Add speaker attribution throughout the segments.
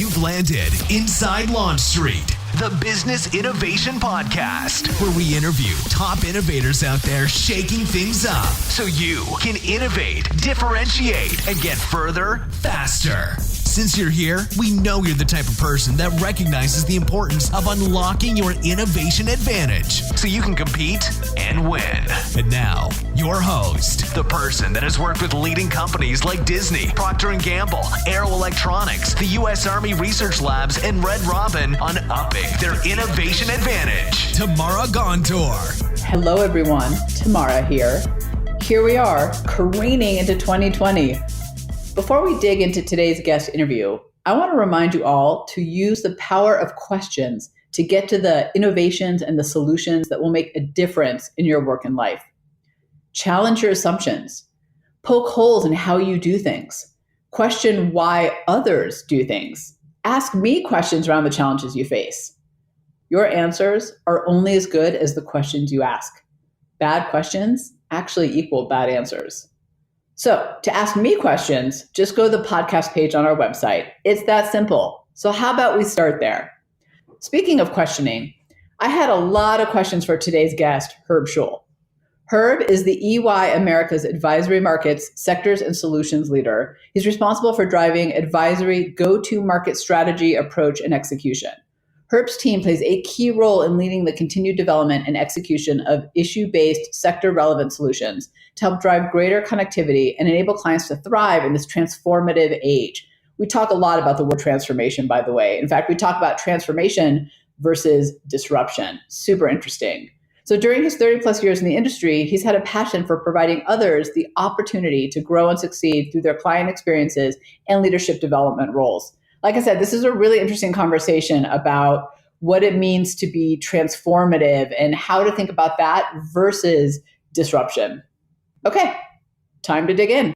Speaker 1: You've landed inside Launch Street, the Business Innovation Podcast, where we interview top innovators out there shaking things up so you can innovate, differentiate, and get further faster. Since you're here, we know you're the type of person that recognizes the importance of unlocking your innovation advantage so you can compete and win. And now, your host, the person that has worked with leading companies like Disney, Procter & Gamble, Aero Electronics, the U.S. Army Research Labs, and Red Robin on upping their innovation advantage, Tamara Gontor.
Speaker 2: Hello, everyone. Tamara here. Here we are, careening into 2020. Before we dig into today's guest interview, I want to remind you all to use the power of questions to get to the innovations and the solutions that will make a difference in your work and life. Challenge your assumptions. Poke holes in how you do things. Question why others do things. Ask me questions around the challenges you face. Your answers are only as good as the questions you ask. Bad questions actually equal bad answers. So to ask me questions, just go to the podcast page on our website. It's that simple. So how about we start there? Speaking of questioning, I had a lot of questions for today's guest, Herb Schul. Herb is the EY Americas Advisory Markets Sectors and Solutions Leader. He's responsible for driving advisory go-to-market strategy, approach, and execution. Herb's team plays a key role in leading the continued development and execution of issue-based, sector-relevant solutions to help drive greater connectivity and enable clients to thrive in this transformative age. We talk a lot about the word transformation, by the way. In fact, we talk about transformation versus disruption. Super interesting. So during his 30 plus years in the industry, he's had a passion for providing others the opportunity to grow and succeed through their client experiences and leadership development roles. Like I said, this is a really interesting conversation about what it means to be transformative and how to think about that versus disruption. Okay, time to dig in.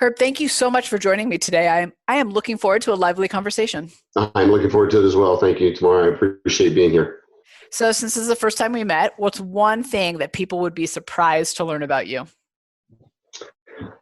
Speaker 3: Herb, thank you so much for joining me today. I am looking forward to a lively conversation.
Speaker 4: I'm looking forward to it as well. Thank you, Tamara. I appreciate being here.
Speaker 3: So since this is the first time we met, what's one thing that people would be surprised to learn about you?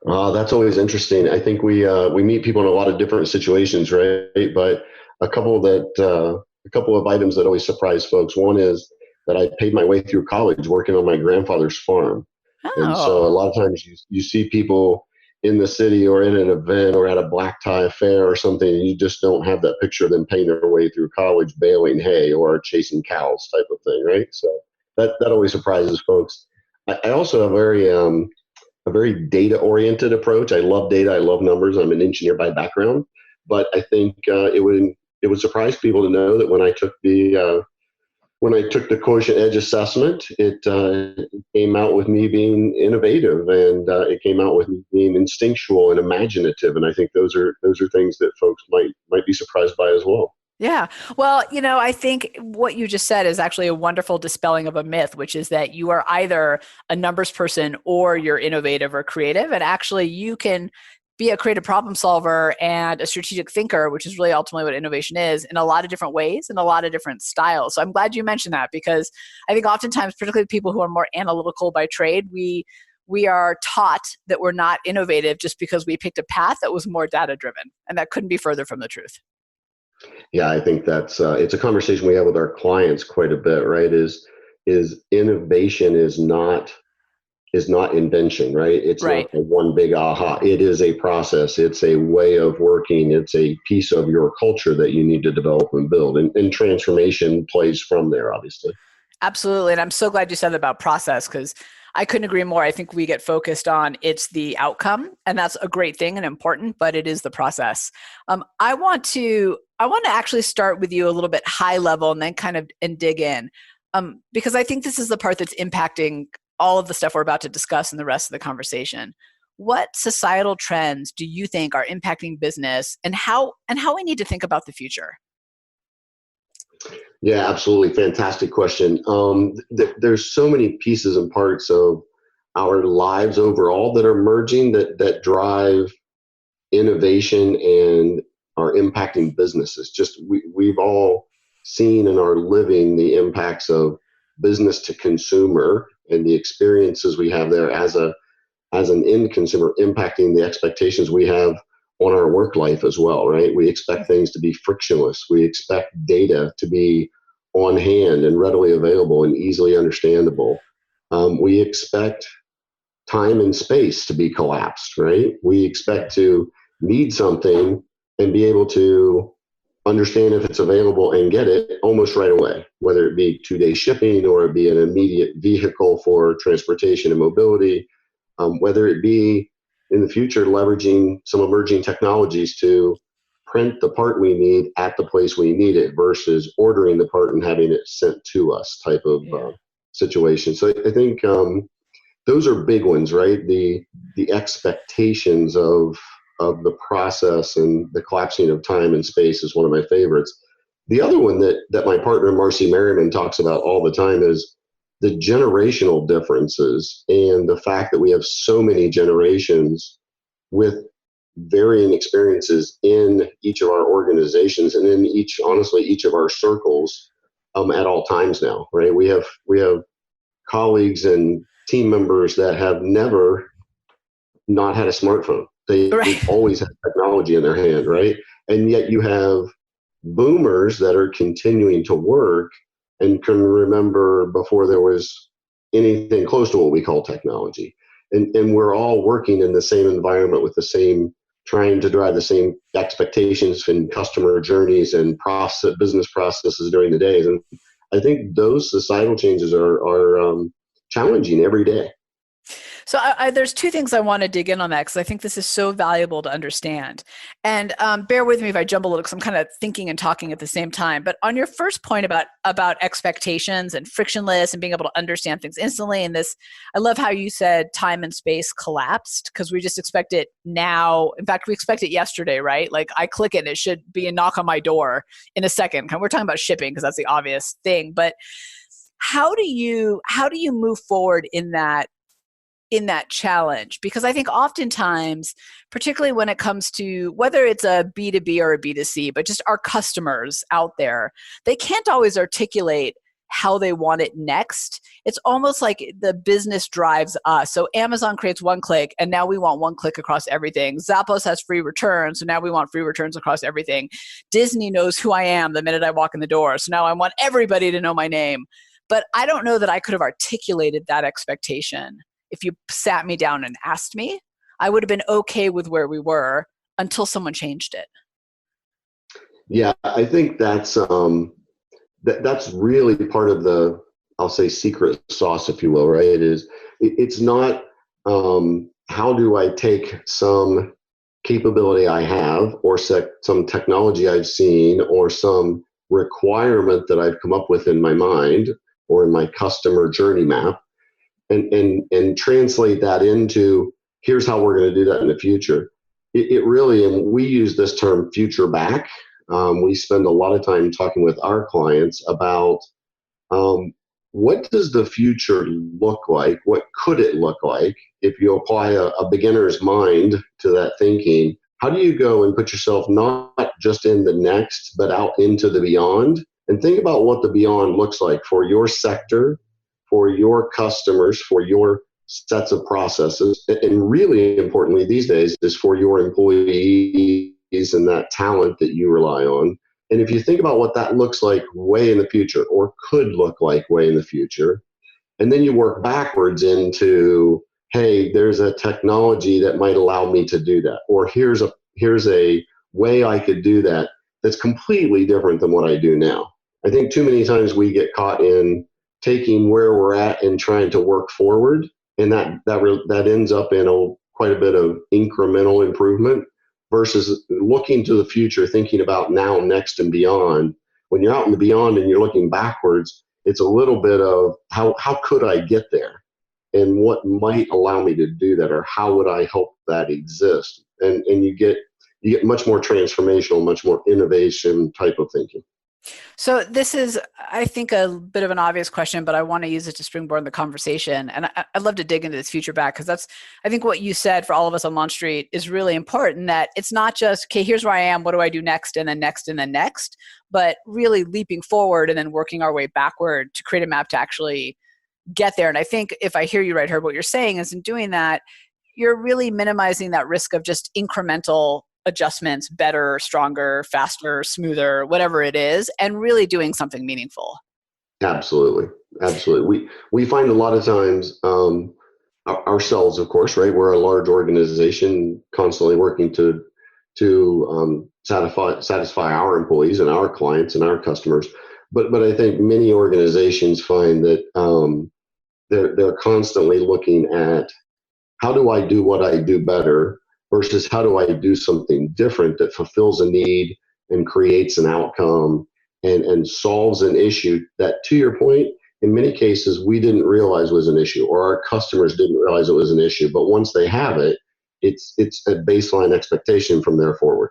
Speaker 4: That's always interesting. I think we meet people in a lot of different situations, right? But a couple of items that always surprise folks. One is that I paid my way through college working on my grandfather's farm.
Speaker 3: Oh.
Speaker 4: And so a lot of times you see people in the city or in an event or at a black tie affair or something, and you just don't have that picture of them paying their way through college baling hay or chasing cows type of thing, right? So that always surprises folks. I also have a very data-oriented approach. I love data. I love numbers. I'm an engineer by background, but I think it would surprise people to know that when I took the Quotient Edge assessment, it came out with me being innovative, and it came out with me being instinctual and imaginative. And I think those are things that folks might be surprised by as well.
Speaker 3: Yeah. Well, I think what you just said is actually a wonderful dispelling of a myth, which is that you are either a numbers person or you're innovative or creative. And actually you can be a creative problem solver and a strategic thinker, which is really ultimately what innovation is, in a lot of different ways and a lot of different styles. So I'm glad you mentioned that, because I think oftentimes, particularly people who are more analytical by trade, we are taught that we're not innovative just because we picked a path that was more data driven. And that couldn't be further from the truth.
Speaker 4: Yeah, I think that's it's a conversation we have with our clients quite a bit, right? Is innovation is not invention, right? It's
Speaker 3: right.
Speaker 4: Not one big aha. It is a process. It's a way of working. It's a piece of your culture that you need to develop and build. And transformation plays from there, obviously.
Speaker 3: Absolutely. And I'm so glad you said that about process, because I couldn't agree more. I think we get focused on it's the outcome, and that's a great thing and important, but it is the process. I want to actually start with you a little bit high level and then and dig in, because I think this is the part that's impacting all of the stuff we're about to discuss in the rest of the conversation. What societal trends do you think are impacting business, and how we need to think about the future?
Speaker 4: Yeah, absolutely. Fantastic question. There's so many pieces and parts of our lives overall that are merging that drive innovation and are impacting businesses. Just we've all seen and are living the impacts of business to consumer and the experiences we have there as an end consumer impacting the expectations we have on our work life as well, right? We expect things to be frictionless. We expect data to be on hand and readily available and easily understandable. We expect time and space to be collapsed, right? We expect to need something and be able to understand if it's available and get it almost right away, whether it be 2-day shipping or it be an immediate vehicle for transportation and mobility, whether it be in the future leveraging some emerging technologies to print the part we need at the place we need it versus ordering the part and having it sent to us type of situation. So I think those are big ones, right? The expectations of the process and the collapsing of time and space is one of my favorites. The other one that my partner Marcy Merriman talks about all the time is the generational differences and the fact that we have so many generations with varying experiences in each of our organizations and in each of our circles at all times now, right? We have colleagues and team members that have never not had a smartphone. They've always had technology in their hand, right? And yet you have boomers that are continuing to work and can remember before there was anything close to what we call technology. And we're all working in the same environment with the same, trying to drive the same expectations and customer journeys and business processes during the days. And I think those societal changes are challenging every day.
Speaker 3: So there's two things I want to dig in on that because I think this is so valuable to understand. And bear with me if I jump a little because I'm kind of thinking and talking at the same time. But on your first point about expectations and frictionless and being able to understand things instantly, and this, I love how you said time and space collapsed because we just expect it now. In fact, we expect it yesterday, right? Like I click it and it should be a knock on my door in a second. We're talking about shipping because that's the obvious thing. But how do you move forward in that challenge? Because I think oftentimes, particularly when it comes to whether it's a B2B or a B2C, but just our customers out there, they can't always articulate how they want it next. It's almost like the business drives us. So Amazon creates one click and now we want one click across everything. Zappos has free returns. So now we want free returns across everything. Disney knows who I am the minute I walk in the door. So now I want everybody to know my name. But I don't know that I could have articulated that expectation. If you sat me down and asked me, I would have been okay with where we were until someone changed it.
Speaker 4: Yeah, I think that's really part of the, I'll say, secret sauce, if you will, right? It's not how do I take some capability I have or some technology I've seen or some requirement that I've come up with in my mind or in my customer journey map and translate that into here's how we're going to do that in the future. It really, and we use this term future back. We spend a lot of time talking with our clients about what does the future look like? What could it look like if you apply a beginner's mind to that thinking? How do you go and put yourself not just in the next, but out into the beyond? And think about what the beyond looks like for your sector, for your customers, for your sets of processes, and really importantly these days is for your employees and that talent that you rely on. And if you think about what that looks like way in the future or could look like way in the future, and then you work backwards into, hey, there's a technology that might allow me to do that, or here's a way I could do that that's completely different than what I do now. I think too many times we get caught in taking where we're at and trying to work forward, and that ends up in quite a bit of incremental improvement versus looking to the future, thinking about now, next, and beyond. When you're out in the beyond and you're looking backwards, it's a little bit of how could I get there, and what might allow me to do that, or how would I help that exist, and you get much more transformational, much more innovation type of thinking.
Speaker 3: So this is, I think, a bit of an obvious question, but I want to use it to springboard the conversation. And I'd love to dig into this future back because I think what you said for all of us on Launch Street is really important, that it's not just, okay, here's where I am, what do I do next, and then next, and then next, but really leaping forward and then working our way backward to create a map to actually get there. And I think if I hear you right, Herb, what you're saying is in doing that, you're really minimizing that risk of just incremental adjustments better, stronger, faster, smoother, whatever it is, and really doing something meaningful.
Speaker 4: Absolutely. Absolutely. We find a lot of times, ourselves, of course, right? We're a large organization constantly working to satisfy our employees and our clients and our customers. But I think many organizations find that they're constantly looking at, how do I do what I do better versus how do I do something different that fulfills a need and creates an outcome and solves an issue that, to your point, in many cases we didn't realize was an issue, or our customers didn't realize it was an issue. But once they have it, it's a baseline expectation from there forward.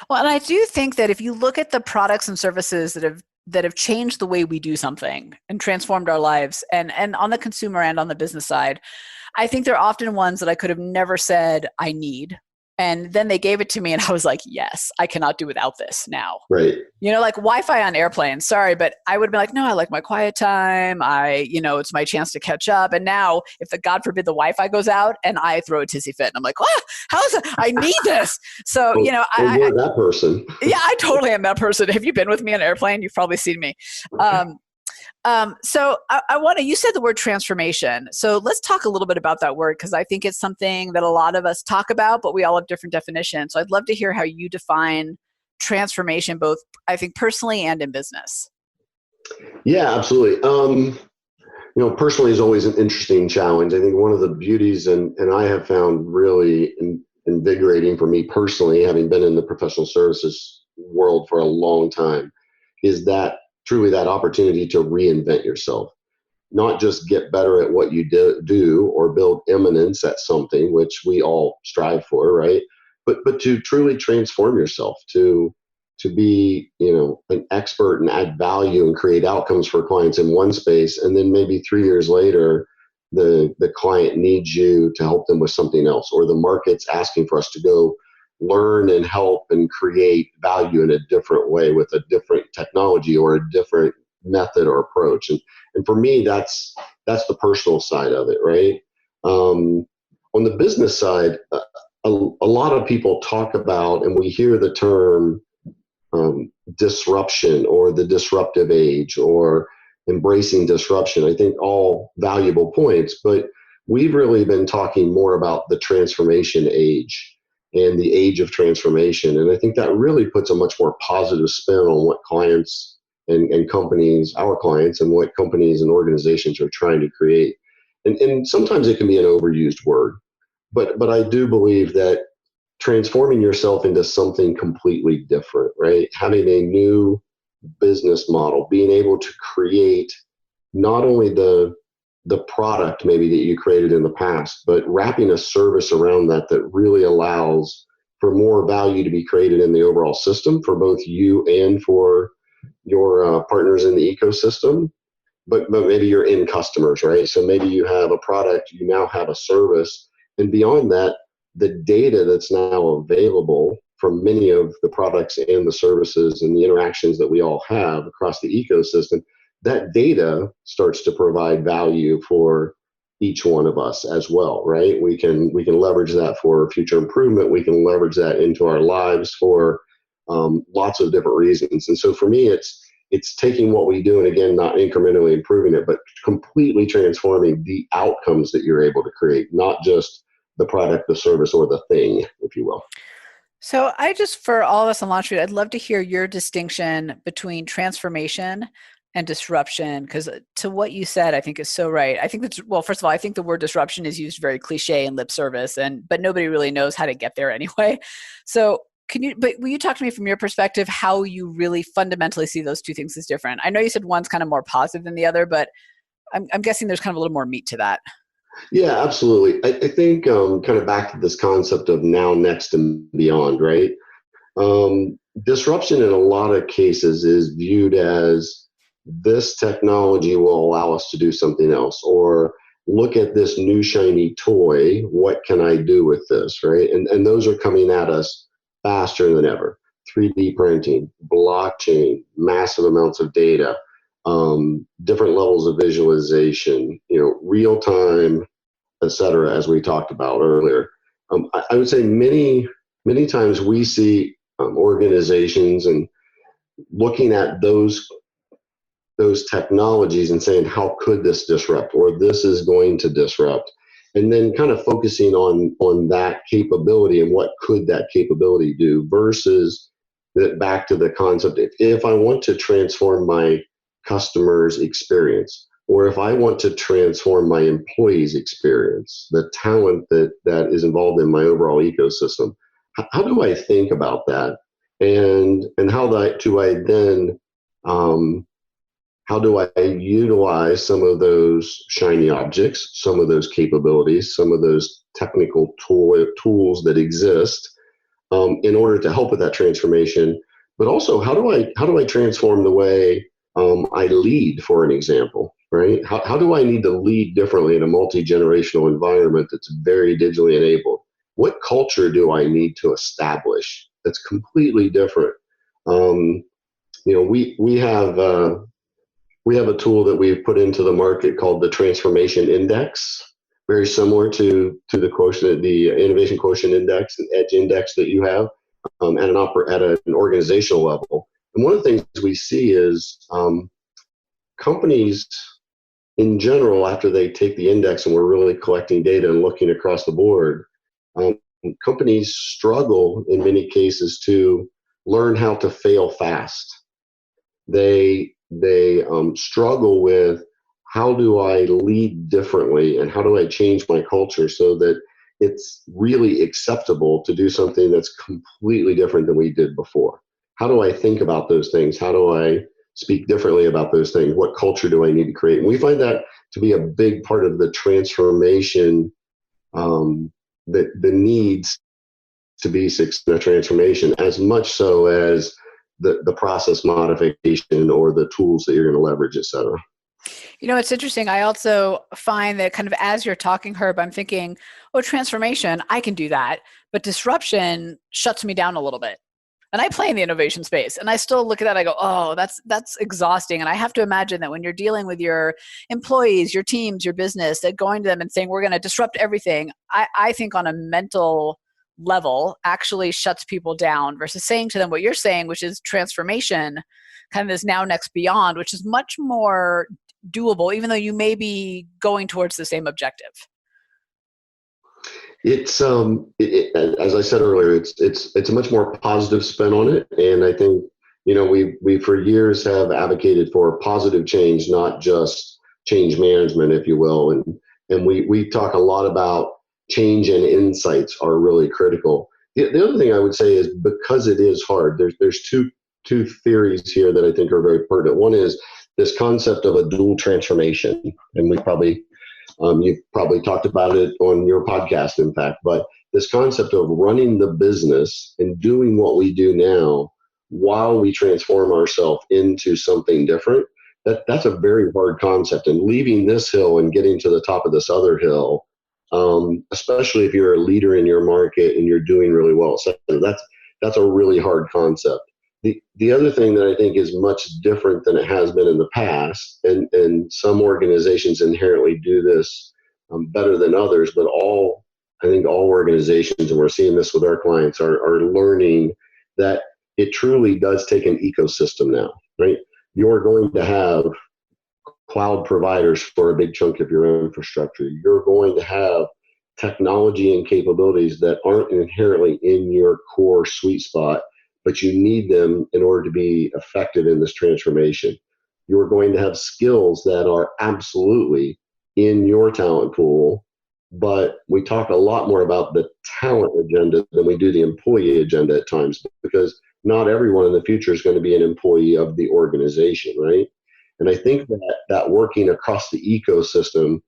Speaker 3: Well, and I do think that if you look at the products and services that have changed the way we do something and transformed our lives, and on the consumer and on the business side, I think they're often ones that I could have never said I need. And then they gave it to me and I was like, yes, I cannot do without this now.
Speaker 4: Right.
Speaker 3: Like Wi-Fi on airplanes, sorry, but I would be like, no, I like my quiet time. It's my chance to catch up. And now if God forbid the Wi-Fi goes out and I throw a tissy fit and I'm like, how's it? I need this. So,
Speaker 4: you're that person.
Speaker 3: Yeah, I totally am that person. Have you been with me on an airplane? You've probably seen me. So you said the word transformation. So let's talk a little bit about that word, because I think it's something that a lot of us talk about, but we all have different definitions. So I'd love to hear how you define transformation, both I think personally and in business.
Speaker 4: Yeah, absolutely. Personally is always an interesting challenge. I think one of the beauties, and I have found really invigorating for me personally, having been in the professional services world for a long time, is that truly that opportunity to reinvent yourself, not just get better at what you do or build eminence at something, which we all strive for, right? But to truly transform yourself, to be, an expert and add value and create outcomes for clients in one space. And then maybe 3 years later, the client needs you to help them with something else, or the market's asking for us to go learn and help and create value in a different way with a different technology or a different method or approach. And for me, that's the personal side of it, right? On the business side, a lot of people talk about, and we hear the term disruption or the disruptive age or embracing disruption. I think all valuable points, but we've really been talking more about the transformation age and the age of transformation. And I think that really puts a much more positive spin on what clients and companies, our clients, and what companies and organizations are trying to create. And sometimes it can be an overused word, but I do believe that transforming yourself into something completely different, right? Having a new business model, being able to create not only the product maybe that you created in the past, but wrapping a service around that really allows for more value to be created in the overall system for both you and for your partners in the ecosystem, but maybe your end customers, right? So maybe you have a product, you now have a service, and beyond that, the data that's now available from many of the products and the services and the interactions that we all have across the ecosystem, that data starts to provide value for each one of us as well, right? We can leverage that for future improvement. We can leverage that into our lives for lots of different reasons. And so for me, it's taking what we do and, again, not incrementally improving it, but completely transforming the outcomes that you're able to create, not just the product, the service, or the thing, if you will.
Speaker 3: So for all of us on Launch Street, I'd love to hear your distinction between transformation and disruption, because to what you said, I think is so right. I think first of all, I think the word disruption is used very cliche in lip service, but nobody really knows how to get there anyway. So will you talk to me from your perspective, how you really fundamentally see those two things as different? I know you said one's kind of more positive than the other, but I'm guessing there's kind of a little more meat to that.
Speaker 4: Yeah, absolutely. I think kind of back to this concept of now, next, and beyond, right? Disruption in a lot of cases is viewed as, this technology will allow us to do something else, or look at this new shiny toy, what can I do with this, right? And those are coming at us faster than ever. 3D printing, blockchain, massive amounts of data, different levels of visualization, real time, et cetera, as we talked about earlier. I would say many many times we see organizations and looking at those technologies and saying, how could this disrupt, or this is going to disrupt, and then kind of focusing on that capability and what could that capability do versus back to the concept. If I want to transform my customer's experience, or if I want to transform my employees' experience, the talent that is involved in my overall ecosystem, how do I think about that? And how do I then how do I utilize some of those shiny objects, some of those capabilities, some of those technical tools that exist in order to help with that transformation? But also, how do I transform the way I lead, for an example, right? How do I need to lead differently in a multi-generational environment that's very digitally enabled? What culture do I need to establish that's completely different? We have a tool that we've put into the market called the Transformation Index, very similar to the quotient, the Innovation Quotient Index and Edge Index that you have at an organizational level. And one of the things we see is companies in general, after they take the index and we're really collecting data and looking across the board, companies struggle in many cases to learn how to fail fast. They struggle with, how do I lead differently and how do I change my culture so that it's really acceptable to do something that's completely different than we did before? How do I think about those things? How do I speak differently about those things? What culture do I need to create? And we find that to be a big part of the transformation, that the needs to be successful in a transformation, as much so as the process modification or the tools that you're going to leverage, et cetera.
Speaker 3: It's interesting. I also find that kind of as you're talking, Herb, I'm thinking, oh, transformation, I can do that. But disruption shuts me down a little bit. And I play in the innovation space and I still look at that. I go, oh, that's exhausting. And I have to imagine that when you're dealing with your employees, your teams, your business, that going to them and saying, we're going to disrupt everything, I think on a mental level actually shuts people down versus saying to them what you're saying, which is transformation, kind of this now, next, beyond, which is much more doable, even though you may be going towards the same objective.
Speaker 4: It's as I said earlier, it's a much more positive spin on it, and I think we for years have advocated for positive change, not just change management, if you will, and we talk a lot about change and insights are really critical. The other thing I would say is, because it is hard, there's two theories here that I think are very pertinent. One is this concept of a dual transformation, and you've probably talked about it on your podcast, in fact, but this concept of running the business and doing what we do now while we transform ourselves into something different, that's a very hard concept. And leaving this hill and getting to the top of this other hill, especially if you're a leader in your market and you're doing really well, so that's a really hard concept. The other thing that I think is much different than it has been in the past, and some organizations inherently do this better than others, but I think all organizations, and we're seeing this with our clients, are learning that it truly does take an ecosystem now, right? You're going to have cloud providers for a big chunk of your infrastructure. You're going to have technology and capabilities that aren't inherently in your core sweet spot, but you need them in order to be effective in this transformation. You're going to have skills that are absolutely in your talent pool, but we talk a lot more about the talent agenda than we do the employee agenda at times, because not everyone in the future is going to be an employee of the organization, right? And I think that working across the ecosystem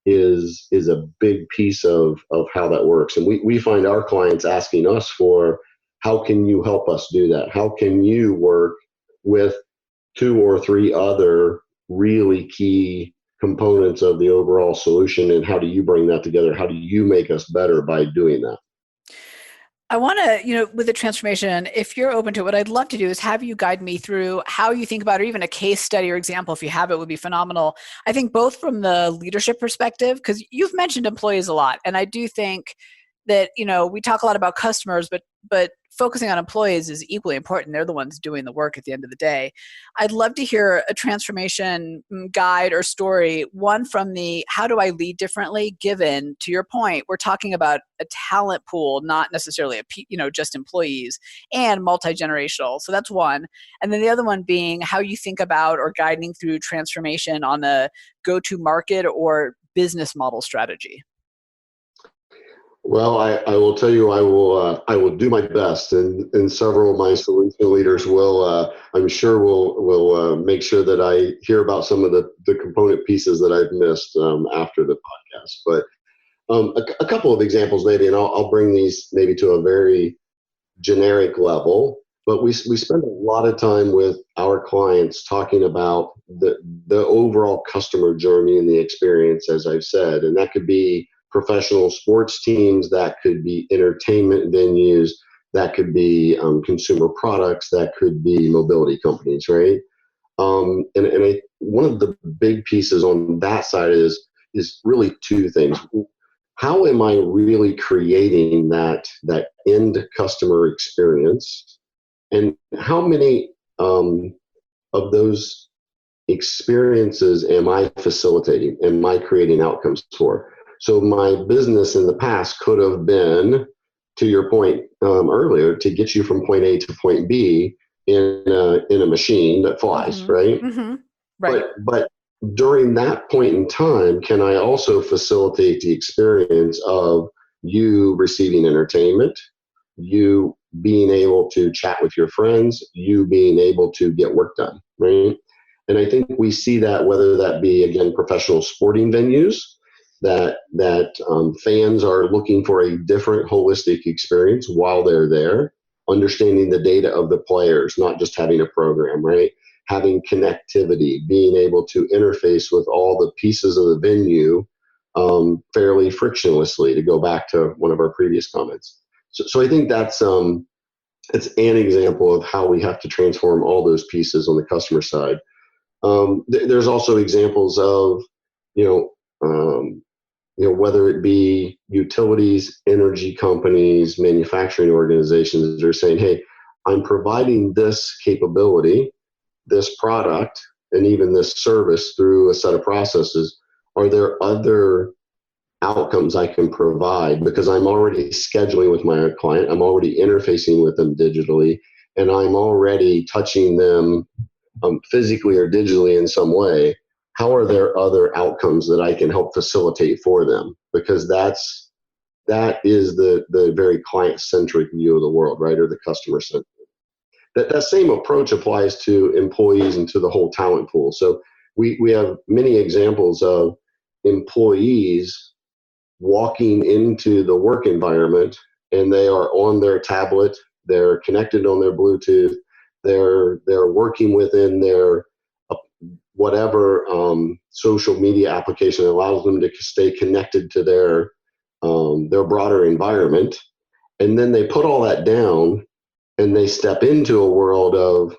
Speaker 4: is a big piece of how that works. And we find our clients asking us for, how can you help us do that? How can you work with 2 or 3 other really key components of the overall solution, and how do you bring that together? How do you make us better by doing that?
Speaker 3: I want to, with the transformation, if you're open to it, what I'd love to do is have you guide me through how you think about it, or even a case study or example, if you have it, would be phenomenal. I think both from the leadership perspective, because you've mentioned employees a lot, and I do think that, we talk a lot about customers, but but focusing on employees is equally important. They're the ones doing the work at the end of the day. I'd love to hear a transformation guide or story, one from the how do I lead differently, given, to your point, we're talking about a talent pool, not necessarily just employees, and multi-generational. So that's one. And then the other one being how you think about or guiding through transformation on the go-to market or business model strategy.
Speaker 4: Well, I will tell you, I will do my best, and several of my solution leaders will, I'm sure will make sure that I hear about some of the component pieces that I've missed after the podcast. But a couple of examples maybe, and I'll bring these maybe to a very generic level. But we spend a lot of time with our clients talking about the overall customer journey and the experience, as I've said, and that could be professional sports teams, that could be entertainment venues, that could be consumer products, that could be mobility companies, right? One of the big pieces on that side is really two things. How am I really creating that end customer experience, and how many of those experiences am I facilitating? Am I creating outcomes for? So my business in the past could have been, to your point earlier, to get you from point A to point B in a machine that flies,
Speaker 3: Mm-hmm.
Speaker 4: right?
Speaker 3: Mm-hmm. Right.
Speaker 4: But during that point in time, can I also facilitate the experience of you receiving entertainment, you being able to chat with your friends, you being able to get work done, right? And I think we see that, whether that be, again, professional sporting venues, that fans are looking for a different holistic experience while they're there, understanding the data of the players, not just having a program, right? Having connectivity, being able to interface with all the pieces of the venue fairly frictionlessly, to go back to one of our previous comments. So I think it's an example of how we have to transform all those pieces on the customer side. There's also examples of, whether it be utilities, energy companies, manufacturing organizations that are saying, hey, I'm providing this capability, this product, and even this service through a set of processes. Are there other outcomes I can provide? Because I'm already scheduling with my client, I'm already interfacing with them digitally, and I'm already touching them physically or digitally in some way. How are there other outcomes that I can help facilitate for them? Because that is the very client-centric view of the world, right? Or the customer-centric. That same approach applies to employees and to the whole talent pool. So we have many examples of employees walking into the work environment, and they are on their tablet, they're connected on their Bluetooth, they're working within their whatever social media application that allows them to stay connected to their broader environment. And then they put all that down and they step into a world of,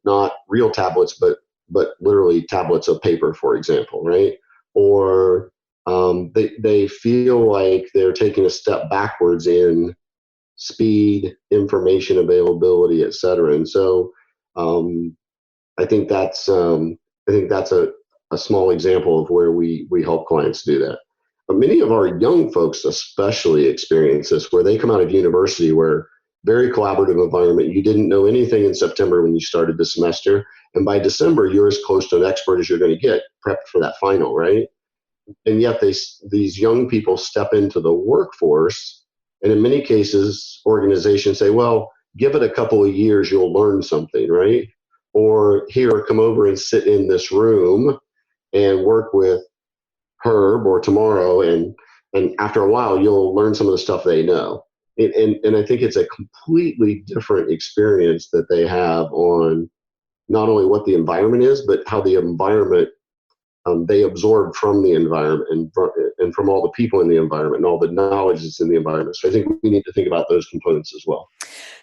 Speaker 4: not real tablets, but literally tablets of paper, for example, right? Or they feel like they're taking a step backwards in speed, information availability, et cetera. And so I think that's a small example of where we help clients do that. But many of our young folks especially experience this, where they come out of university, where very collaborative environment. You didn't know anything in September when you started the semester, and by December you're as close to an expert as you're going to get, prepped for that final, right? And yet these young people step into the workforce, and in many cases organizations say, well, give it a couple of years, you'll learn something, right? Or here, come over and sit in this room and work with Herb or tomorrow, and after a while you'll learn some of the stuff they know. And I think it's a completely different experience that they have on not only what the environment is, but how the environment they absorb from the environment and from all the people in the environment and all the knowledge that's in the environment. So I think we need to think about those components as well.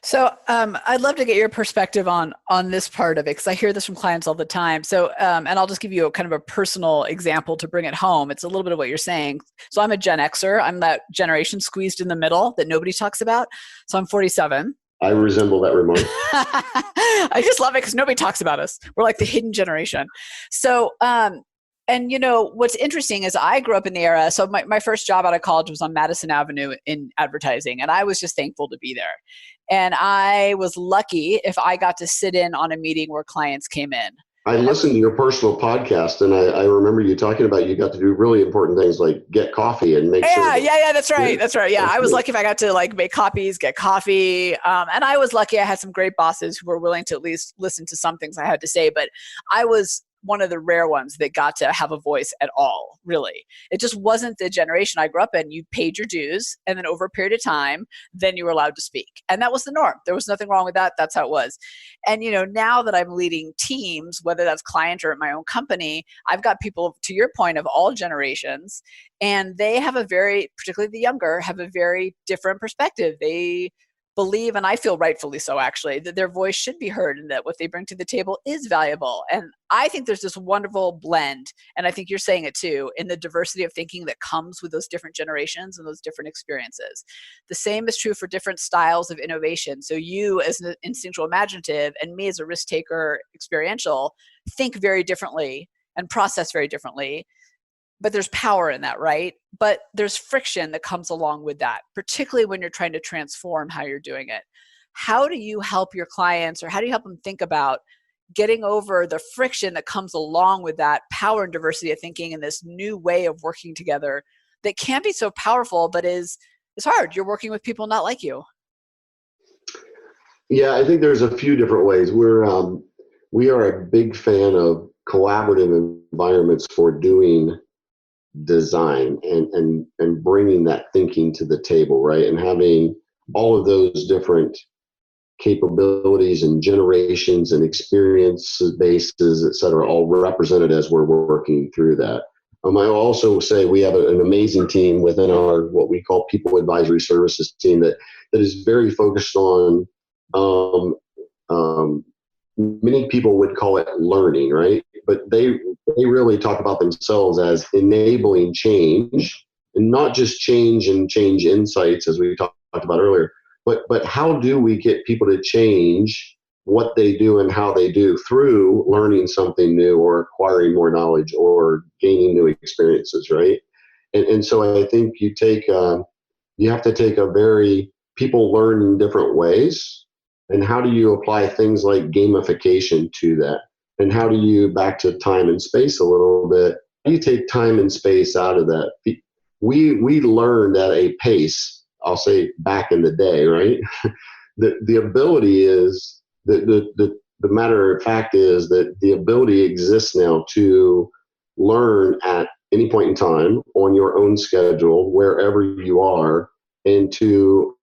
Speaker 3: So I'd love to get your perspective on this part of it, because I hear this from clients all the time. So, and I'll just give you a kind of a personal example to bring it home. It's a little bit of what you're saying. So I'm a Gen Xer. I'm that generation squeezed in the middle that nobody talks about. So I'm 47.
Speaker 4: I resemble that remark.
Speaker 3: I just love it because nobody talks about us. We're like the hidden generation. So, and what's interesting is I grew up in the era. So my first job out of college was on Madison Avenue in advertising. And I was just thankful to be there. And I was lucky if I got to sit in on a meeting where clients came in.
Speaker 4: I listened to your personal podcast, and I remember you talking about you got to do really important things like get coffee and make sure.
Speaker 3: Yeah, that's right. That's right. Yeah, I was lucky if I got to like make copies, get coffee. And I was lucky I had some great bosses who were willing to at least listen to some things I had to say. But I was one of the rare ones that got to have a voice at all, really. It just wasn't the generation I grew up in. You paid your dues, and then over a period of time, then you were allowed to speak. And that was the norm. There was nothing wrong with that. That's how it was. And, now that I'm leading teams, whether that's client or at my own company, I've got people, to your point, of all generations, and they have particularly the younger, have a very different perspective. They believe, and I feel rightfully so actually, that their voice should be heard and that what they bring to the table is valuable. And I think there's this wonderful blend, and I think you're saying it too, in the diversity of thinking that comes with those different generations and those different experiences. The same is true for different styles of innovation. So you as an instinctual imaginative and me as a risk taker experiential think very differently and process very differently. But there's power in that, right? But there's friction that comes along with that, particularly when you're trying to transform how you're doing it. How do you help your clients, or how do you help them think about getting over the friction that comes along with that power and diversity of thinking and this new way of working together that can be so powerful, but is hard? You're working with people not like you.
Speaker 4: Yeah, I think there's a few different ways. We are a big fan of collaborative environments for doing design and bringing that thinking to the table, right? And having all of those different capabilities and generations and experiences, bases, et cetera, all represented as we're working through that. I also say we have an amazing team within our, what we call people advisory services team that is very focused on, many people would call it learning, right? But they really talk about themselves as enabling change, and not just change and change insights, as we talked about earlier, but how do we get people to change what they do and how they do through learning something new or acquiring more knowledge or gaining new experiences, right? And so I think you have to take people learn in different ways. And how do you apply things like gamification to that? And how do you, back to time and space a little bit, how do you take time and space out of that? We learned at a pace, I'll say back in the day, right? The ability is, the matter of fact is that the ability exists now to learn at any point in time on your own schedule, wherever you are, and to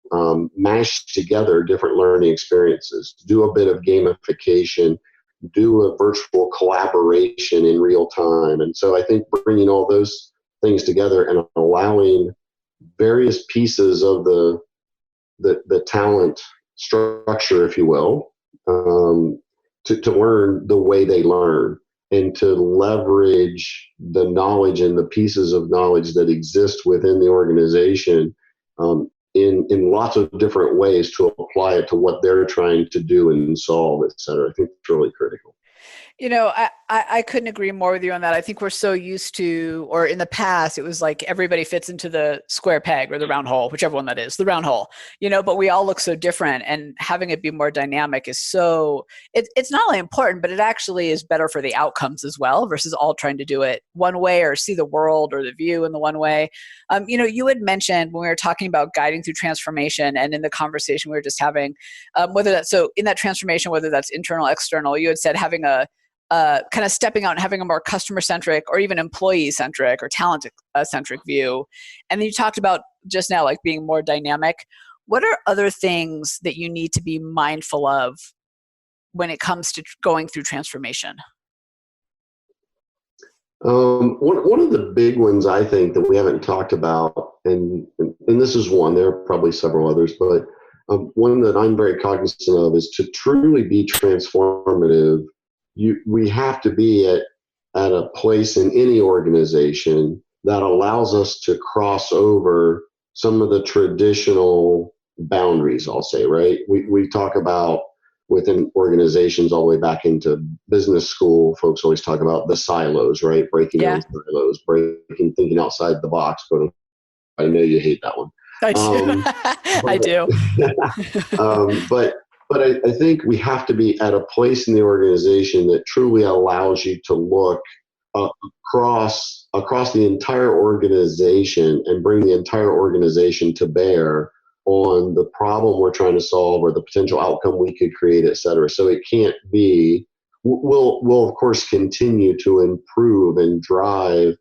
Speaker 4: mash together different learning experiences, do a bit of gamification, do a virtual collaboration in real time. And so I think bringing all those things together and allowing various pieces of the talent structure, if you will, to learn the way they learn and to leverage the knowledge and the pieces of knowledge that exist within the organization in lots of different ways to apply it to what they're trying to do and solve, et cetera. I think it's really critical.
Speaker 3: I couldn't agree more with you on that. I think we're so used to, or in the past, it was like everybody fits into the square peg or the round hole, whichever one that is, the round hole, but we all look so different, and having it be more dynamic is it's not only important, but it actually is better for the outcomes as well, versus all trying to do it one way or see the world or the view in the one way. You had mentioned when we were talking about guiding through transformation, and in the conversation we were just having, in that transformation, whether that's internal, external, you had said having a kind of stepping out and having a more customer-centric or even employee-centric or talent-centric view. And then you talked about just now, like being more dynamic. What are other things that you need to be mindful of when it comes to going through transformation?
Speaker 4: One of the big ones I think that we haven't talked about, and this is one, there are probably several others, but one that I'm very cognizant of is to truly be transformative. We have to be at a place in any organization that allows us to cross over some of the traditional boundaries, I'll say, right? We talk about within organizations all the way back into business school, folks always talk about the silos, right? Breaking
Speaker 3: Yeah,
Speaker 4: down silos, thinking outside the box. But I know you hate that one.
Speaker 3: I do.
Speaker 4: Um,
Speaker 3: I
Speaker 4: but,
Speaker 3: do.
Speaker 4: um, but I think we have to be at a place in the organization that truly allows you to look across the entire organization and bring the entire organization to bear on the problem we're trying to solve or the potential outcome we could create, et cetera. So it can't be. We'll of course continue to improve and drive,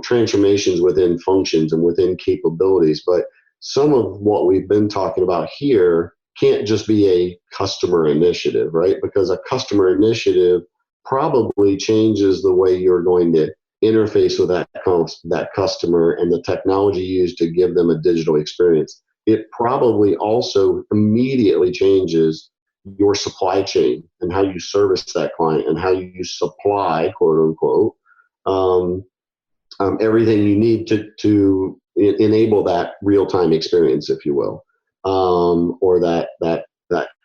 Speaker 4: transformations within functions and within capabilities, but some of what we've been talking about here can't just be a customer initiative, right? Because a customer initiative probably changes the way you're going to interface with that customer and the technology used to give them a digital experience. It probably also immediately changes your supply chain and how you service that client and how you supply, quote unquote, everything you need to enable that real-time experience, if you will, or that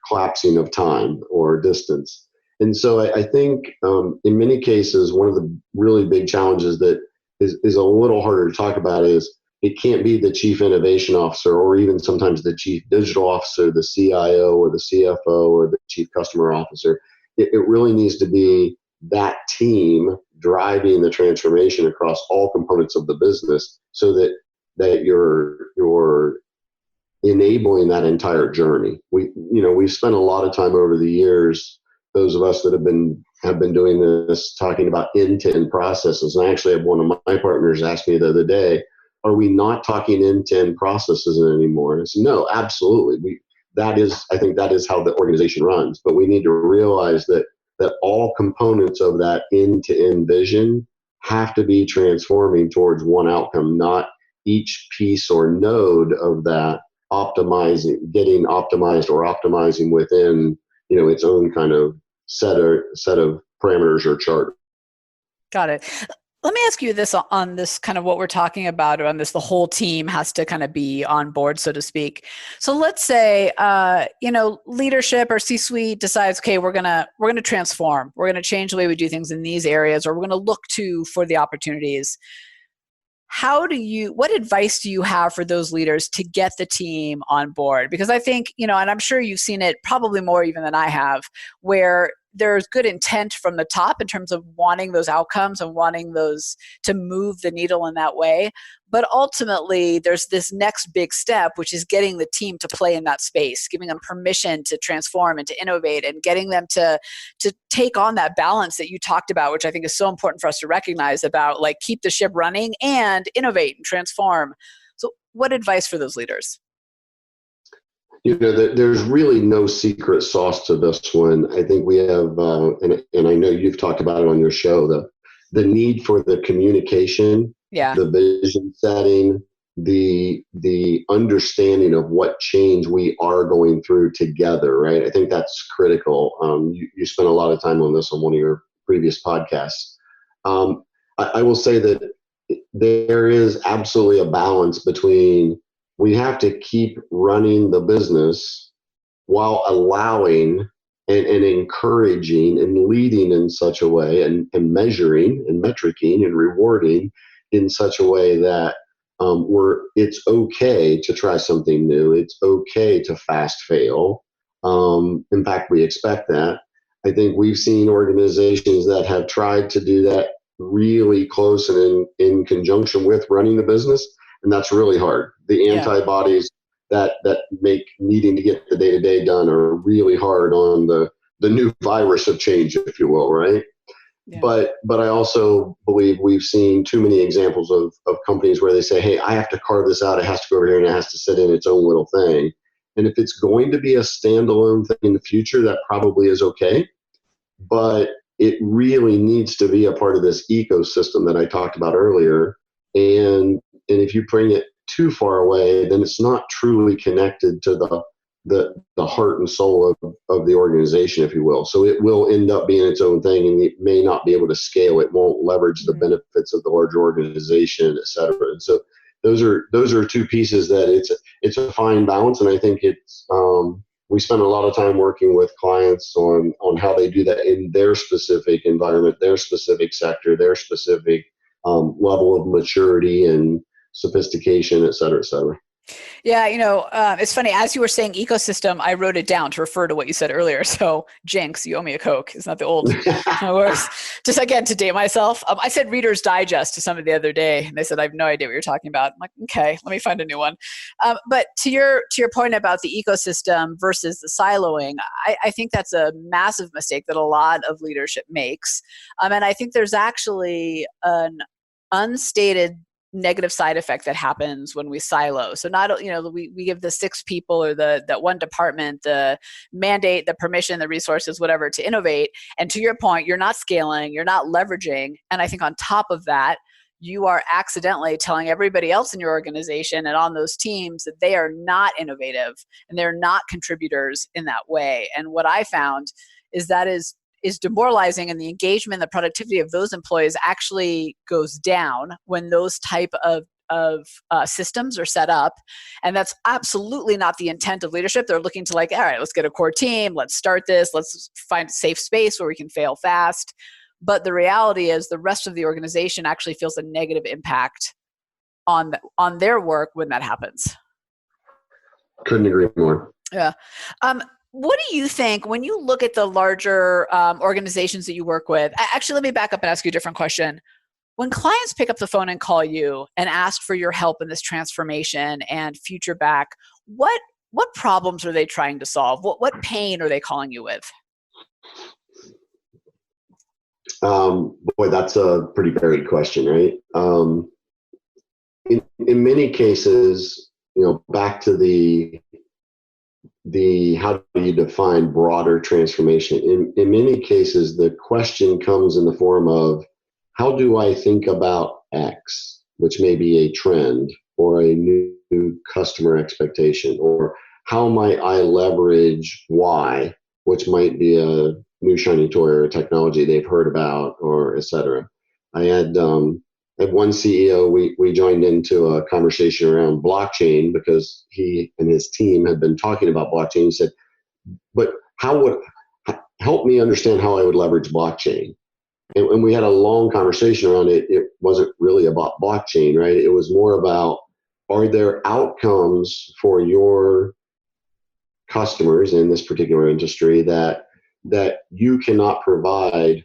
Speaker 4: collapsing of time or distance. And so I think in many cases, one of the really big challenges that is a little harder to talk about is it can't be the chief innovation officer or even sometimes the chief digital officer, the CIO or the CFO or the chief customer officer. It really needs to be that team driving the transformation across all components of the business so that you're enabling that entire journey. We've spent a lot of time over the years, those of us that have been doing this, talking about end-to-end processes. And I actually had one of my partners ask me the other day, are we not talking end-to-end processes anymore? And I said, no, absolutely. I think that is how the organization runs. But we need to realize that all components of that end-to-end vision have to be transforming towards one outcome, not each piece or node of that getting optimized or optimizing within, its own kind of set of parameters or chart.
Speaker 3: Got it. Let me ask you this on this kind of what we're talking about on this, the whole team has to kind of be on board, so to speak. So let's say, leadership or C-suite decides, okay, we're going to transform. We're going to change the way we do things in these areas, or we're going to look for the opportunities. What advice do you have for those leaders to get the team on board? Because I think, and I'm sure you've seen it probably more even than I have, where there's good intent from the top in terms of wanting those outcomes and wanting those to move the needle in that way. But ultimately, there's this next big step, which is getting the team to play in that space, giving them permission to transform and to innovate and getting them to take on that balance that you talked about, which I think is so important for us to recognize about like keep the ship running and innovate and transform. So what advice for those leaders?
Speaker 4: There's really no secret sauce to this one. I think we have, and I know you've talked about it on your show, the need for the communication, the vision setting, the understanding of what change we are going through together, right? I think that's critical. You spent a lot of time on this on one of your previous podcasts. I will say that there is absolutely a balance between we have to keep running the business while allowing and encouraging and leading in such a way and measuring and metricing and rewarding in such a way that it's okay to try something new. It's okay to fast fail. In fact, we expect that. I think we've seen organizations that have tried to do that really close and in conjunction with running the business. And that's really hard. The antibodies that make needing to get the day-to-day done are really hard on the new virus of change, if you will, right? Yeah. But I also believe we've seen too many examples of companies where they say, hey, I have to carve this out. It has to go over here and it has to sit in its own little thing. And if it's going to be a standalone thing in the future, that probably is okay. But it really needs to be a part of this ecosystem that I talked about earlier. And if you bring it too far away, then it's not truly connected to the heart and soul of the organization, if you will. So it will end up being its own thing, and it may not be able to scale. It won't leverage the benefits of the larger organization, et cetera. And so those are two pieces that it's a fine balance. And I think we spend a lot of time working with clients on how they do that in their specific environment, their specific sector, their specific level of maturity and sophistication, et cetera, et cetera.
Speaker 3: Yeah, it's funny. As you were saying ecosystem, I wrote it down to refer to what you said earlier. So, Jinx, you owe me a Coke. It's not the old words. Just again, to date myself. I said Reader's Digest to somebody the other day, and they said, I have no idea what you're talking about. I'm like, okay, let me find a new one. But to your point about the ecosystem versus the siloing, I think that's a massive mistake that a lot of leadership makes. And I think there's actually an unstated negative side effect that happens when we silo. So we give the 6 people or that one department the mandate, the permission, the resources, whatever, to innovate. And to your point, you're not scaling, you're not leveraging. And I think on top of that, you are accidentally telling everybody else in your organization and on those teams that they are not innovative and they're not contributors in that way. And what I found is that is demoralizing, and the engagement, the productivity of those employees actually goes down when those type of systems are set up. And that's absolutely not the intent of leadership. They're looking to all right, let's get a core team. Let's start this. Let's find a safe space where we can fail fast. But the reality is the rest of the organization actually feels a negative impact on their work when that happens.
Speaker 4: Couldn't agree more.
Speaker 3: Yeah. What do you think when you look at the larger organizations that you work with? Actually, let me back up and ask you a different question. When clients pick up the phone and call you and ask for your help in this transformation and future back, what problems are they trying to solve? What pain are they calling you with?
Speaker 4: Boy, that's a pretty varied question, right? In many cases, back to the how do you define broader transformation? In many cases, the question comes in the form of, how do I think about X, which may be a trend or a new customer expectation, or how might I leverage Y, which might be a new shiny toy or a technology they've heard about, or et cetera. I had one CEO, we joined into a conversation around blockchain because he and his team had been talking about blockchain. He said, but help me understand how I would leverage blockchain. And we had a long conversation around it. It wasn't really about blockchain, right? It was more about, are there outcomes for your customers in this particular industry that you cannot provide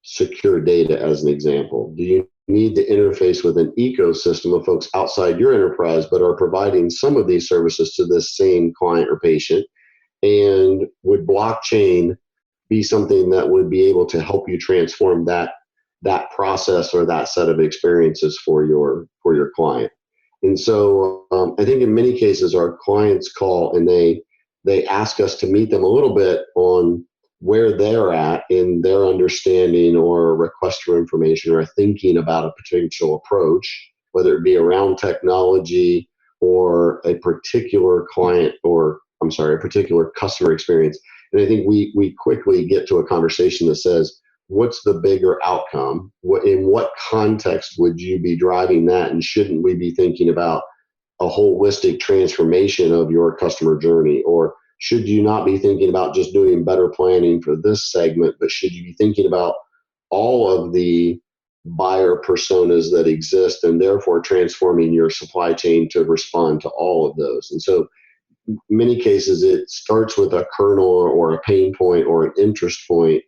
Speaker 4: secure data, as an example? Do you need to interface with an ecosystem of folks outside your enterprise, but are providing some of these services to this same client or patient? And would blockchain be something that would be able to help you transform that process or that set of experiences for your client? And so I think in many cases our clients call and they ask us to meet them a little bit on where they're at in their understanding or request for information or thinking about a potential approach, whether it be around technology or a particular client or, a particular customer experience. And I think we quickly get to a conversation that says, what's the bigger outcome? In what context would you be driving that? And shouldn't we be thinking about a holistic transformation of your customer journey? Or should you not be thinking about just doing better planning for this segment, but should you be thinking about all of the buyer personas that exist and therefore transforming your supply chain to respond to all of those? And so in many cases, it starts with a kernel or a pain point or an interest point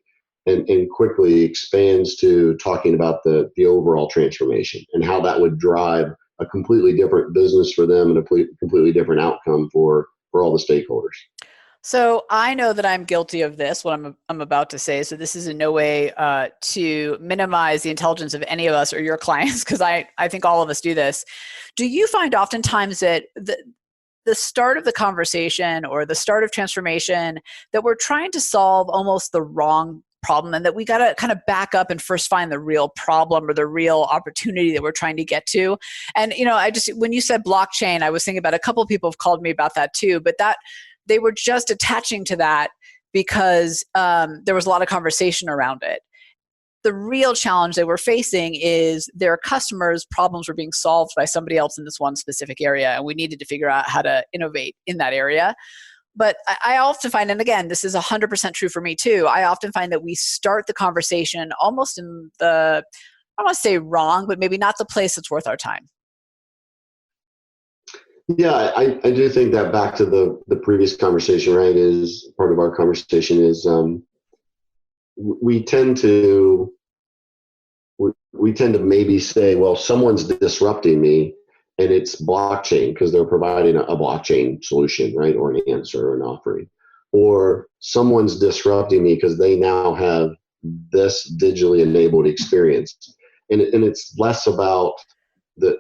Speaker 4: and quickly expands to talking about the overall transformation and how that would drive a completely different business for them and a completely different outcome for all the stakeholders.
Speaker 3: So I know that I'm guilty of this, what I'm about to say. So this is in no way to minimize the intelligence of any of us or your clients, because I think all of us do this. Do you find oftentimes that the start of the conversation or the start of transformation that we're trying to solve almost the wrong problem, and that we got to kind of back up and first find the real problem or the real opportunity that we're trying to get to. And, when you said blockchain, I was thinking about a couple of people have called me about that too, but that they were just attaching to that because there was a lot of conversation around it. The real challenge they were facing is their customers' problems were being solved by somebody else in this one specific area, and we needed to figure out how to innovate in that area. But I often find, and again, this is 100% true for me too, I often find that we start the conversation almost in the, I don't want to say wrong, but maybe not the place that's worth our time.
Speaker 4: Yeah, I do think that back to the previous conversation, right, is part of our conversation is we tend to maybe say, well, someone's disrupting me, and it's blockchain because they're providing a blockchain solution, right, or an answer or an offering. Or someone's disrupting me because they now have this digitally enabled experience. And it's less about the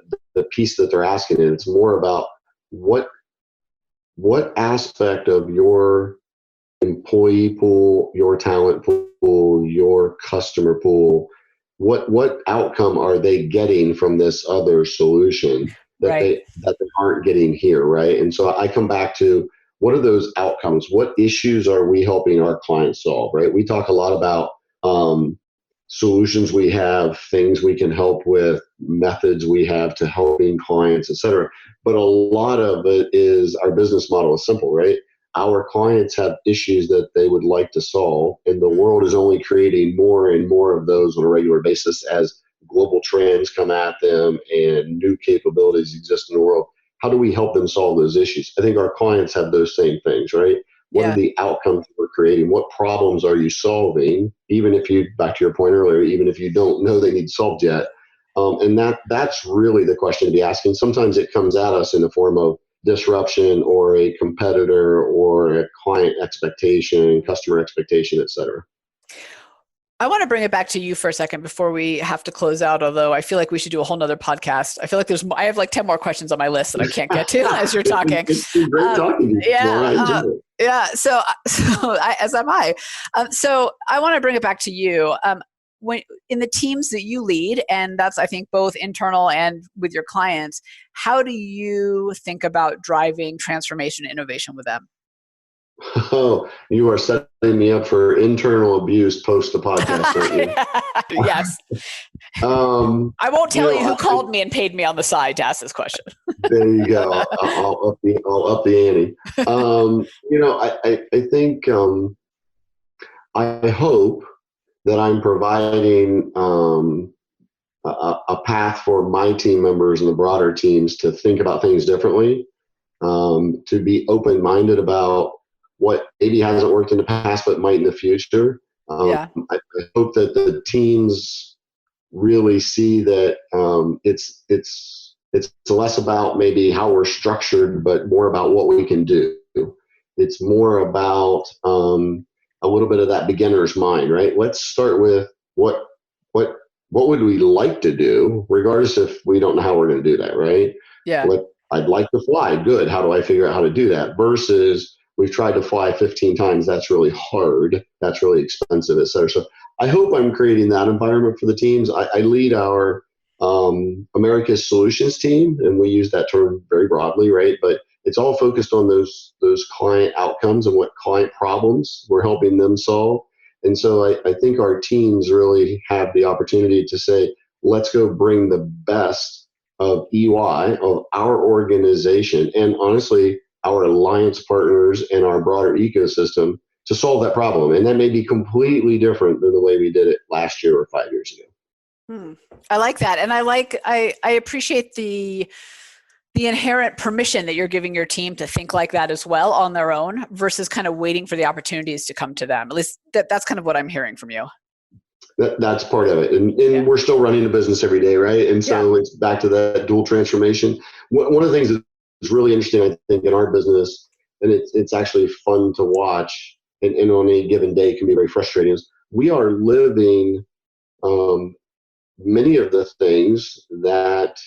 Speaker 4: piece that they're asking, and it's more about what aspect of your employee pool, your talent pool, your customer pool, what outcome are they getting from this other solution that
Speaker 3: right.
Speaker 4: they aren't getting here, right? And so I come back to, what are those outcomes? What issues are we helping our clients solve, right? We talk a lot about solutions we have, things we can help with, methods we have to helping clients, et cetera. But a lot of it is our business model is simple, right? Our clients have issues that they would like to solve, and the world is only creating more and more of those on a regular basis as global trends come at them and new capabilities exist in the world. How do we help them solve those issues? I think our clients have those same things, right? What are the outcomes we're creating? What problems are you solving? Even if you, back to your point earlier, even if you don't know they need solved yet. And that's really the question to be asking. Sometimes it comes at us in the form of disruption or a competitor or a client expectation, customer expectation, et cetera.
Speaker 3: I want to bring it back to you for a second before we have to close out, although I feel like we should do a whole nother podcast. I feel like I have like 10 more questions on my list that I can't get to as you're talking.
Speaker 4: It's been great talking to you.
Speaker 3: Yeah. So as am I. So I want to bring it back to you. When in the teams that you lead, and that's, I think, both internal and with your clients, how do you think about driving transformation and innovation with them?
Speaker 4: Oh, you are setting me up for internal abuse post the podcast, aren't you?
Speaker 3: Yes. I won't tell you who called me and paid me on the side to ask this question.
Speaker 4: There you go. I'll up the ante. I think I hope that I'm providing a path for my team members and the broader teams to think about things differently, to be open-minded about what maybe hasn't worked in the past but might in the future. I hope that the teams really see that it's less about maybe how we're structured, but more about what we can do. It's more about a little bit of that beginner's mind, right? Let's start with what would we like to do, regardless if we don't know how we're going to do that, right?
Speaker 3: Yeah.
Speaker 4: I'd like to fly. Good. How do I figure out how to do that? Versus we've tried to fly 15 times. That's really hard. That's really expensive, et cetera. So I hope I'm creating that environment for the teams. I lead our America's Solutions team, and we use that term very broadly, right? But it's all focused on those client outcomes and what client problems we're helping them solve. And so I think our teams really have the opportunity to say, let's go bring the best of EY, of our organization, and honestly, our alliance partners and our broader ecosystem to solve that problem. And that may be completely different than the way we did it last year or 5 years ago.
Speaker 3: I like that. And I appreciate the inherent permission that you're giving your team to think like that as well on their own versus kind of waiting for the opportunities to come to them. At least that's kind of what I'm hearing from you.
Speaker 4: That's part of it. And we're still running a business every day, right? And so it's back to that dual transformation. One of the things that's really interesting, I think, in our business, and it's actually fun to watch, and on any given day it can be very frustrating, is we are living many of the things that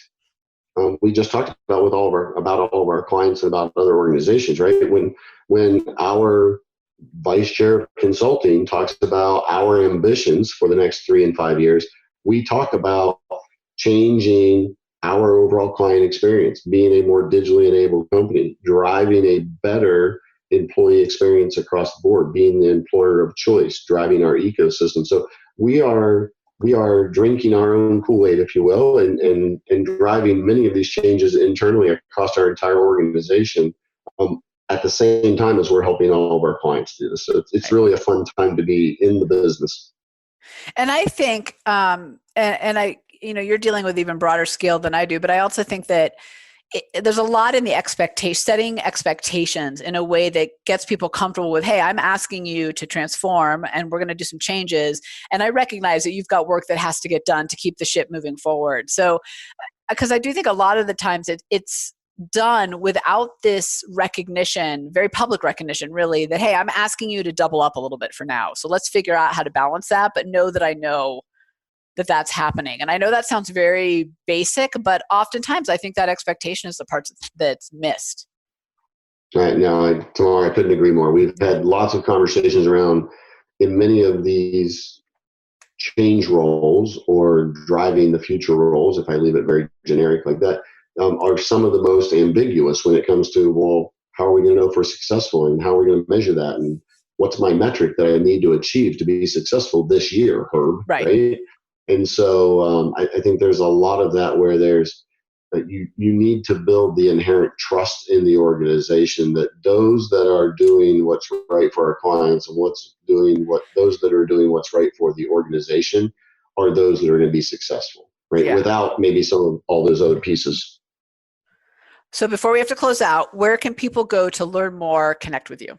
Speaker 4: we just talked about all of our clients and about other organizations, right? When our vice chair of consulting talks about our ambitions for the next 3 and 5 years. We talk about changing our overall client experience, being a more digitally enabled company, driving a better employee experience across the board, being the employer of choice, driving our ecosystem. So we are drinking our own Kool-Aid, if you will, and driving many of these changes internally across our entire organization at the same time as we're helping all of our clients do this. So it's really a fun time to be in the business.
Speaker 3: And I think, you're dealing with even broader scale than I do, but I also think that there's a lot in the setting expectations in a way that gets people comfortable with, hey, I'm asking you to transform and we're going to do some changes. And I recognize that you've got work that has to get done to keep the ship moving forward. So, because I do think a lot of the times it's done without this recognition, very public recognition, really, that, hey, I'm asking you to double up a little bit for now. So let's figure out how to balance that, but know that I know that that's happening. And I know that sounds very basic, but oftentimes I think that expectation is the part that's missed.
Speaker 4: Right. No, Tamara, I couldn't agree more. We've had lots of conversations around in many of these change roles or driving the future roles, if I leave it very generic like that, are some of the most ambiguous when it comes to, well, how are we going to know if we're successful and how are we going to measure that? And what's my metric that I need to achieve to be successful this year, Herb? Right? And so I think there's a lot of that where there's you need to build the inherent trust in the organization that those that are doing what's right for our clients and those that are doing what's right for the organization are those that are going to be successful, right? Yeah. Without maybe some of all those other pieces.
Speaker 3: So before we have to close out, where can people go to learn more, connect with you?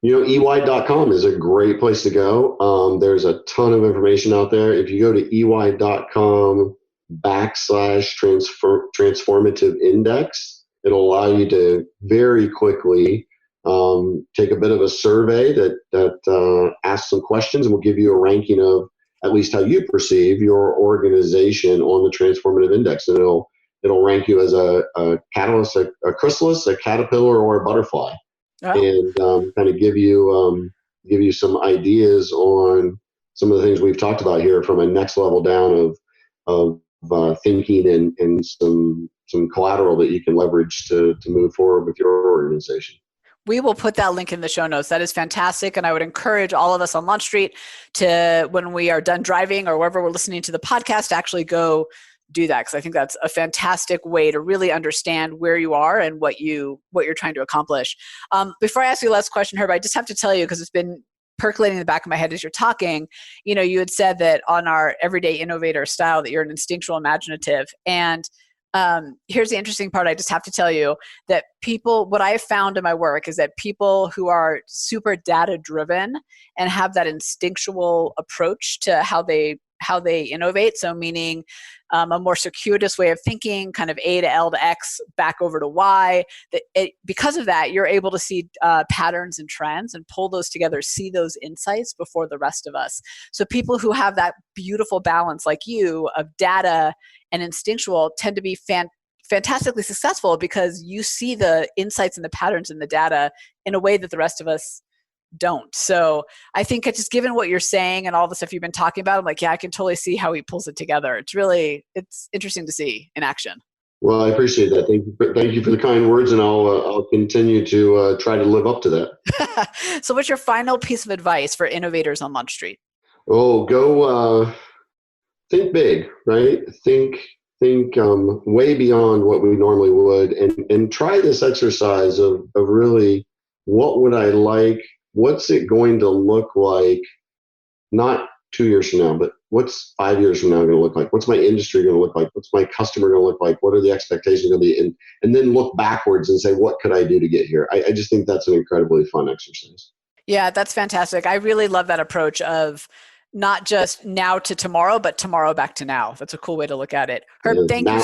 Speaker 4: EY.com is a great place to go. There's a ton of information out there. If you go to EY.com/transformative index, it'll allow you to very quickly take a bit of a survey that asks some questions, and will give you a ranking of at least how you perceive your organization on the transformative index. And it'll rank you as a catalyst, a chrysalis, a caterpillar, or a butterfly. Oh. And kind of give you some ideas on some of the things we've talked about here from a next level down of thinking and some collateral that you can leverage to move forward with your organization.
Speaker 3: We will put that link in the show notes. That is fantastic. And I would encourage all of us on Launch Street to, when we are done driving or wherever we're listening to the podcast, to actually go do that, because I think that's a fantastic way to really understand where you are and what you're trying to accomplish. Before I ask you the last question, Herb, I just have to tell you, because it's been percolating in the back of my head as you're talking, you had said that on our everyday innovator style that you're an instinctual imaginative. And here's the interesting part. I just have to tell you that what I have found in my work is that people who are super data driven and have that instinctual approach to how they innovate. So meaning a more circuitous way of thinking, kind of A to L to X, back over to Y. Because of that, you're able to see patterns and trends and pull those together, see those insights before the rest of us. So people who have that beautiful balance like you of data and instinctual tend to be fantastically successful, because you see the insights and the patterns in the data in a way that the rest of us don't. So I think just given what you're saying and all the stuff you've been talking about, I'm like, yeah, I can totally see how he pulls it together. It's interesting to see in action.
Speaker 4: Well, I appreciate that. Thank you for the kind words, and I'll continue to try to live up to that.
Speaker 3: So what's your final piece of advice for innovators on Launch Street?
Speaker 4: Oh, go think big, right? Think way beyond what we normally would, and try this exercise of really, what would I like? What's it going to look like, not 2 years from now, but what's 5 years from now going to look like? What's my industry going to look like? What's my customer going to look like? What are the expectations going to be? And then look backwards and say, what could I do to get here? I just think that's an incredibly fun exercise.
Speaker 3: Yeah, that's fantastic. I really love that approach of not just now to tomorrow, but tomorrow back to now. That's a cool way to look at it. Herb, thank you.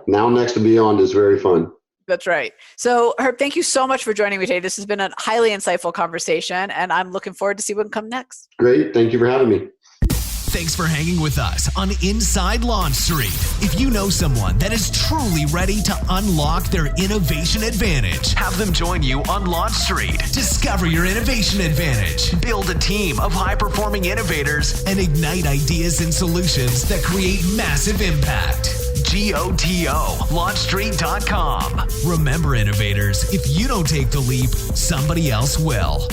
Speaker 4: Now next and beyond is very fun.
Speaker 3: That's right. So Herb, thank you so much for joining me today. This has been a highly insightful conversation, and I'm looking forward to see what can come next.
Speaker 4: Great. Thank you for having me.
Speaker 1: Thanks for hanging with us on Inside Launch Street. If you know someone that is truly ready to unlock their innovation advantage, have them join you on Launch Street. Discover your innovation advantage. Build a team of high-performing innovators and ignite ideas and solutions that create massive impact. GOTO, launchstreet.com. Remember, innovators, if you don't take the leap, somebody else will.